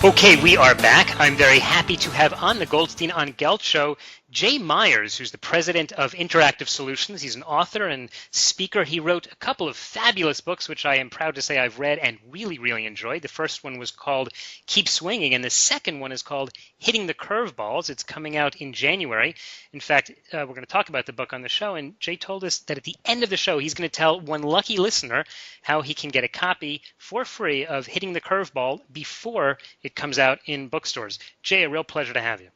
Okay, we are back. I'm very happy to have on the Goldstein on Gelt show Jay Myers, who's the president of Interactive Solutions. He's an author and speaker. He wrote a couple of fabulous books, which I am proud to say I've read and really, really enjoyed. The first one was called Keep Swinging, and the second one is called Hitting the Curveballs. It's coming out in January. In fact, we're going to talk about the book on the show, and Jay told us that at the end of the show, he's going to tell one lucky listener how he can get a copy for free of Hitting the Curveball before it comes out in bookstores. Jay, a real pleasure to have you.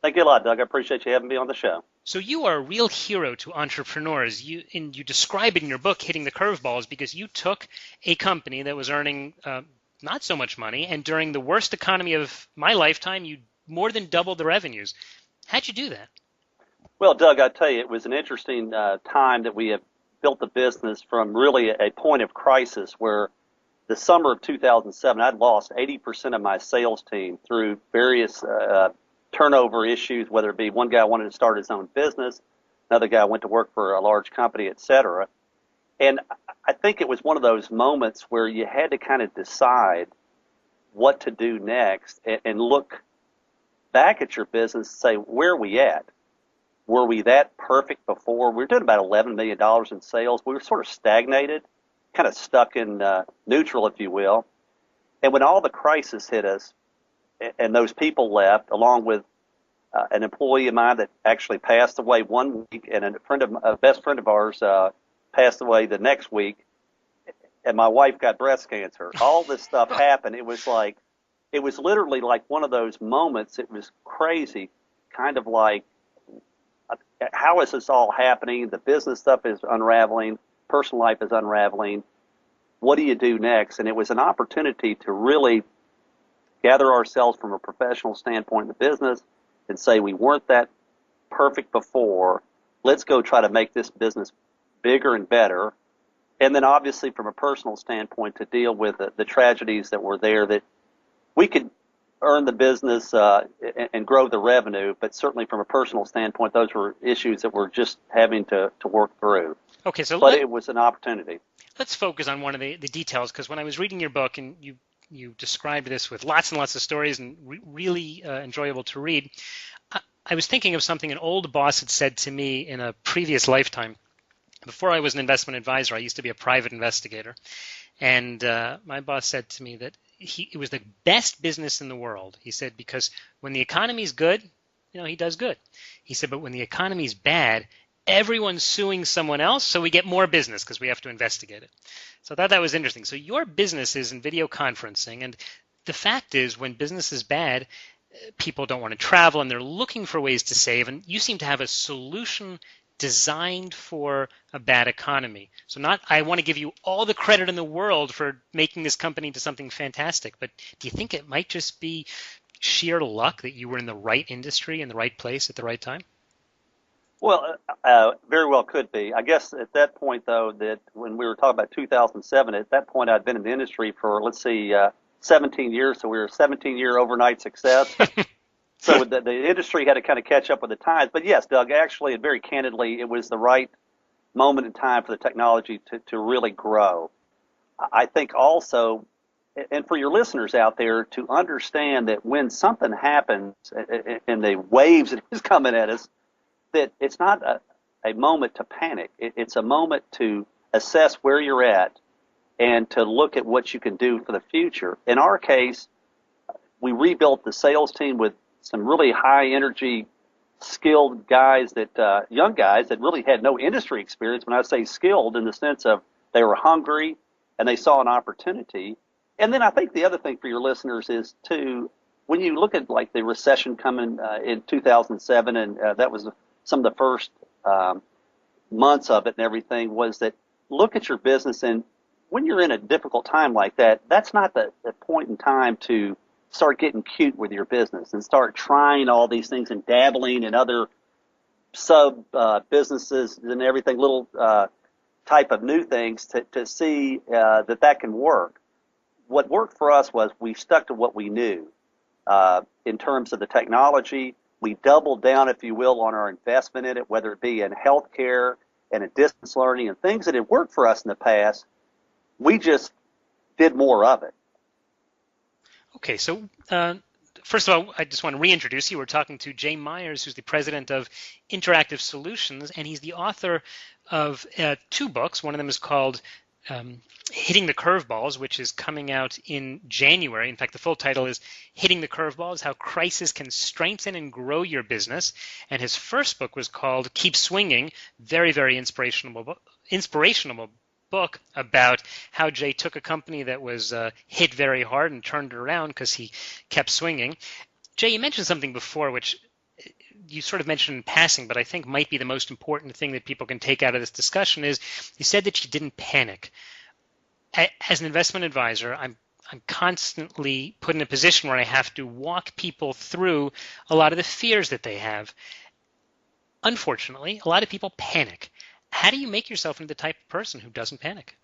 Thank you a lot, Doug. I appreciate you having me on the show. So you are a real hero to entrepreneurs. You describe it in your book, Hitting the Curveballs, because you took a company that was earning not so much money, and during the worst economy of my lifetime, you more than doubled the revenues. How'd you do that? Well, Doug, I tell you, it was an interesting time that we have built the business from really a point of crisis where the summer of 2007, I'd lost 80% of my sales team through various turnover issues, whether it be one guy wanted to start his own business, another guy went to work for a large company, et cetera. And I think it was one of those moments where you had to kind of decide what to do next and look back at your business and say, where are we at? Were we that perfect before? We were doing about $11 million in sales. We were sort of stagnated, kind of stuck in neutral, if you will. And when all the crisis hit us, and those people left, along with an employee of mine that actually passed away one week, and a best friend of ours passed away the next week, and my wife got breast cancer. All this stuff happened. It was literally like one of those moments. It was crazy, kind of like, how is this all happening? The business stuff is unraveling. Personal life is unraveling. What do you do next? And it was an opportunity to really gather ourselves from a professional standpoint in the business and say we weren't that perfect before. Let's go try to make this business bigger and better. And then obviously from a personal standpoint to deal with the tragedies that were there, that we could earn the business and grow the revenue, but certainly from a personal standpoint, those were issues that we're just having to work through. Okay, but it was an opportunity. Let's focus on one of the details, because when I was reading your book, and you described this with lots and lots of stories and really enjoyable to read, I was thinking of something an old boss had said to me in a previous lifetime. Before I was an investment advisor, I used to be a private investigator. And my boss said to me that it was the best business in the world. He said, because when the economy's good, he does good. He said, but when the economy's bad, everyone's suing someone else, so we get more business because we have to investigate it. So I thought that was interesting. So your business is in video conferencing, and the fact is when business is bad, people don't want to travel, and they're looking for ways to save, and you seem to have a solution designed for a bad economy. So I want to give you all the credit in the world for making this company into something fantastic, but do you think it might just be sheer luck that you were in the right industry in the right place at the right time? Well, very well could be. I guess at that point, though, that when we were talking about 2007, at that point I'd been in the industry for, 17 years, so we were a 17-year overnight success. So the industry had to kind of catch up with the times. But yes, Doug, actually, and very candidly, it was the right moment in time for the technology to really grow. I think also, and for your listeners out there, to understand that when something happens and the waves that is coming at us, that it's not a moment to panic. It's a moment to assess where you're at and to look at what you can do for the future. In our case, we rebuilt the sales team with some really high energy, skilled guys young guys that really had no industry experience. When I say skilled, in the sense of they were hungry and they saw an opportunity. And then I think the other thing for your listeners is when you look at like the recession coming in 2007, and that was some of the first months of it and everything, was that look at your business, and when you're in a difficult time like that, that's not the point in time to start getting cute with your business and start trying all these things and dabbling in other sub businesses and everything, little type of new things to see that can work. What worked for us was we stuck to what we knew in terms of the technology. We doubled down, if you will, on our investment in it, whether it be in healthcare and in distance learning and things that had worked for us in the past. We just did more of it. Okay, so first of all, I just want to reintroduce you. We're talking to Jay Myers, who's the president of Interactive Solutions, and he's the author of two books. One of them is called Hitting the Curveballs, which is coming out in January. In fact, the full title is Hitting the Curveballs: How Crisis Can Strengthen and Grow Your Business. And his first book was called Keep Swinging, very, very inspirational book about how Jay took a company that was hit very hard and turned it around because he kept swinging. Jay, you mentioned something before, which you sort of mentioned in passing, but I think might be the most important thing that people can take out of this discussion is you said that you didn't panic. As an investment advisor, I'm constantly put in a position where I have to walk people through a lot of the fears that they have. Unfortunately, a lot of people panic. How do you make yourself into the type of person who doesn't panic?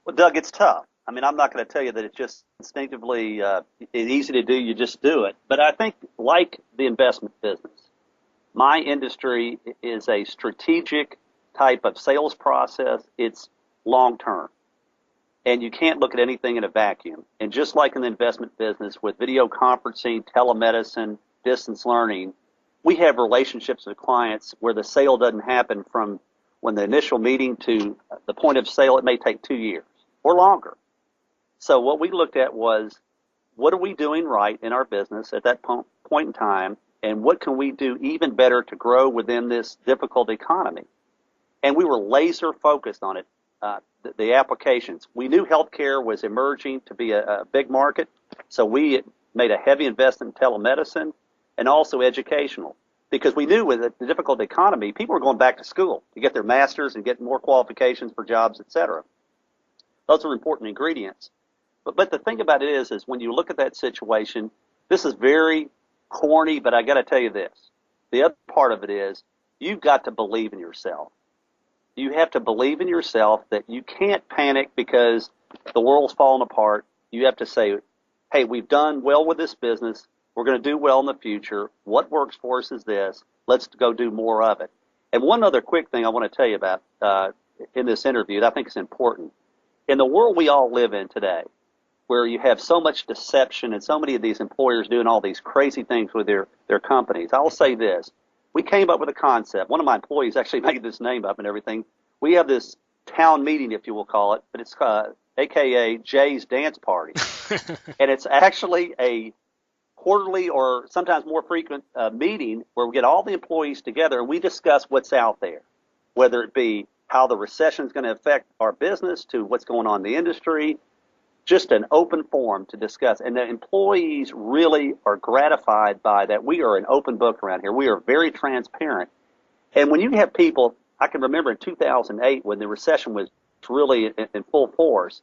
Well, Doug, it's tough. I mean, I'm not going to tell you that it's just instinctively it's easy to do. You just do it. But I think, like the investment business, my industry is a strategic type of sales process. It's long term, and you can't look at anything in a vacuum. And just like in the investment business with video conferencing, telemedicine, distance learning, we have relationships with clients where the sale doesn't happen from when the initial meeting to the point of sale. It may take 2 years or longer. So what we looked at was, what are we doing right in our business at that point in time, and what can we do even better to grow within this difficult economy? And we were laser focused on it, the applications. We knew healthcare was emerging to be a big market, so we made a heavy investment in telemedicine and also educational, because we knew with the difficult economy, people were going back to school to get their masters and get more qualifications for jobs, etc. Those are important ingredients. But the thing about it is when you look at that situation, this is very corny, but I got to tell you this. The other part of it is you've got to believe in yourself. You have to believe in yourself that you can't panic because the world's falling apart. You have to say, hey, we've done well with this business. We're going to do well in the future. What works for us is this. Let's go do more of it. And one other quick thing I want to tell you about in this interview that I think is important. In the world we all live in today, where you have so much deception and so many of these employers doing all these crazy things with their companies, I will say this. We came up with a concept. One of my employees actually made this name up and everything. We have this town meeting, if you will call it, but it's AKA Jay's Dance Party. And it's actually a quarterly or sometimes more frequent meeting where we get all the employees together and we discuss what's out there, whether it be how the recession is going to affect our business to what's going on in the industry, just an open forum to discuss. And the employees really are gratified by that. We are an open book around here. We are very transparent. And when you have people, I can remember in 2008 when the recession was really in full force,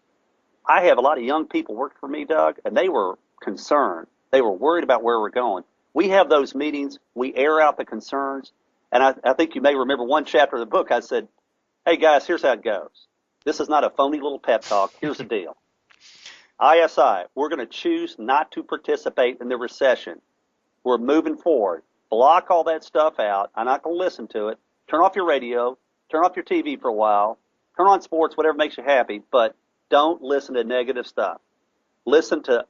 I have a lot of young people work for me, Doug, and they were concerned. They were worried about where we're going. We have those meetings. We air out the concerns. And I think you may remember one chapter of the book. I said, hey, guys, here's how it goes. This is not a phony little pep talk. Here's the deal. ISI, we're going to choose not to participate in the recession. We're moving forward. Block all that stuff out. I'm not going to listen to it. Turn off your radio. Turn off your TV for a while. Turn on sports, whatever makes you happy. But don't listen to negative stuff. Listen to,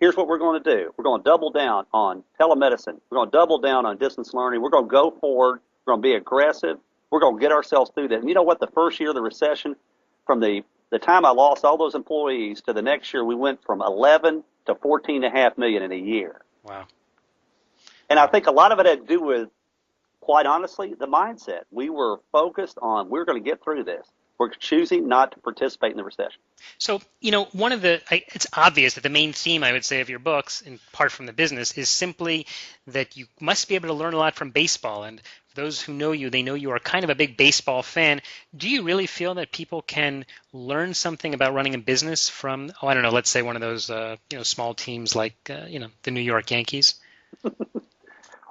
here's what we're going to do. We're going to double down on telemedicine. We're going to double down on distance learning. We're going to go forward. We're going to be aggressive. We're going to get ourselves through that. And you know what? The first year of the recession, from the time I lost all those employees to the next year, we went from 11 to 14.5 million in a year. Wow. And I think a lot of it had to do with, quite honestly, the mindset. We were focused on, we're going to get through this. We're choosing not to participate in the recession. So, it's obvious that the main theme, I would say, of your books, in part from the business, is simply that you must be able to learn a lot from baseball. And for those who know you, they know you are kind of a big baseball fan. Do you really feel that people can learn something about running a business from, I don't know, let's say one of those, small teams like, the New York Yankees?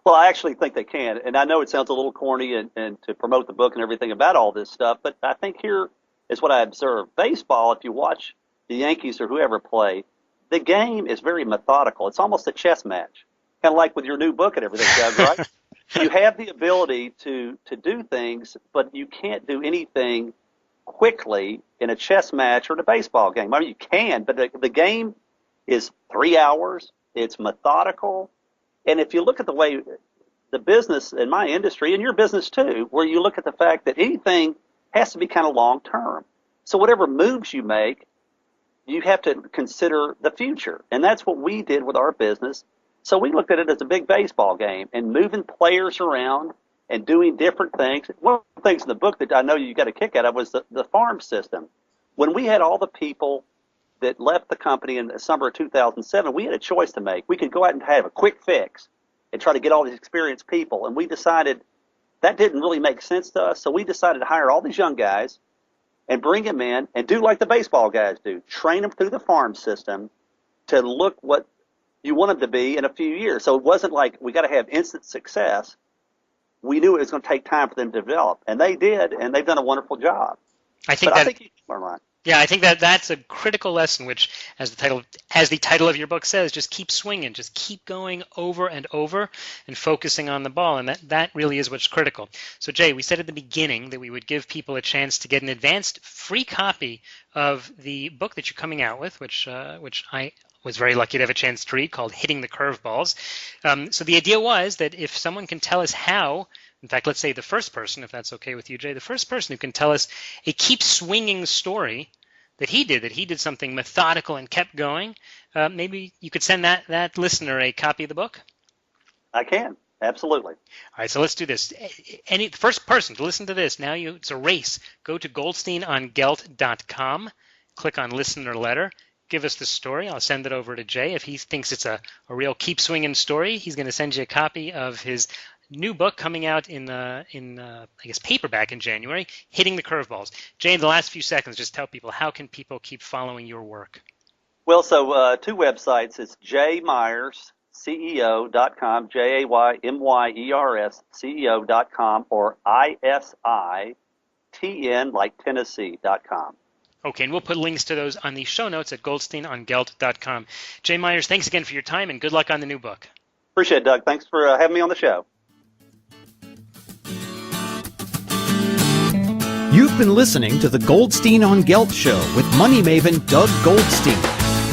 Well, I actually think they can. And I know it sounds a little corny and to promote the book and everything about all this stuff, but I think here is what I observed. Baseball, if you watch the Yankees or whoever play, the game is very methodical. It's almost a chess match, kind of like with your new book and everything, Doug, right? You have the ability to do things, but you can't do anything quickly in a chess match or in a baseball game. I mean, you can, but the game is 3 hours. It's methodical. And if you look at the way the business in my industry, and your business too, where you look at the fact that anything has to be kind of long term. So whatever moves you make, you have to consider the future. And that's what we did with our business. So we looked at it as a big baseball game and moving players around and doing different things. One of the things in the book that I know you got a kick out of was the farm system. When we had all the people that left the company in the summer of 2007, we had a choice to make. We could go out and have a quick fix and try to get all these experienced people. And we decided that didn't really make sense to us. So we decided to hire all these young guys and bring them in and do like the baseball guys do. Train them through the farm system to look what you want them to be in a few years. So it wasn't like we got to have instant success. We knew it was going to take time for them to develop. And they did, and they've done a wonderful job. I think Yeah, I think that's a critical lesson, which, as the title of your book says, just keep swinging, just keep going over and over and focusing on the ball, and that really is what's critical. So, Jay, we said at the beginning that we would give people a chance to get an advanced free copy of the book that you're coming out with, which I was very lucky to have a chance to read, called Hitting the Curveballs. So the idea was that if someone can tell us how, in fact, let's say the first person, if that's okay with you, Jay, the first person who can tell us a keep swinging story that he did something methodical and kept going, maybe you could send that listener a copy of the book? I can, absolutely. All right, so let's do this. The first person to listen to this, it's a race. Go to goldsteinongelt.com, click on listener letter, give us the story. I'll send it over to Jay. If he thinks it's a real keep swinging story, he's going to send you a copy of his new book coming out in I guess paperback in January, Hitting the Curveballs. Jay, in the last few seconds, just tell people, how can people keep following your work? Well, so two websites. It's jaymyersceo.com, JAYMYERS CEO.com, or ISITN like Tennessee.com. Okay, and we'll put links to those on the show notes at goldsteinongelt.com. Jay Myers, thanks again for your time, and good luck on the new book. Appreciate it, Doug. Thanks for having me on the show. You've been listening to the Goldstein on Gelt Show with money maven Doug Goldstein.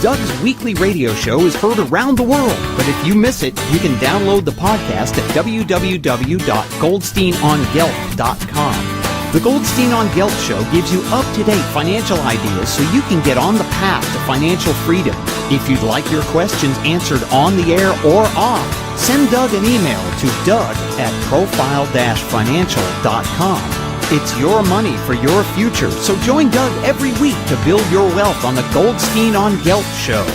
Doug's weekly radio show is heard around the world, but if you miss it, you can download the podcast at www.goldsteinongelt.com. The Goldstein on Gelt Show gives you up-to-date financial ideas so you can get on the path to financial freedom. If you'd like your questions answered on the air or off, send Doug an email to doug@profile-financial.com. It's your money for your future, so join Doug every week to build your wealth on the Goldstein on Gelt Show.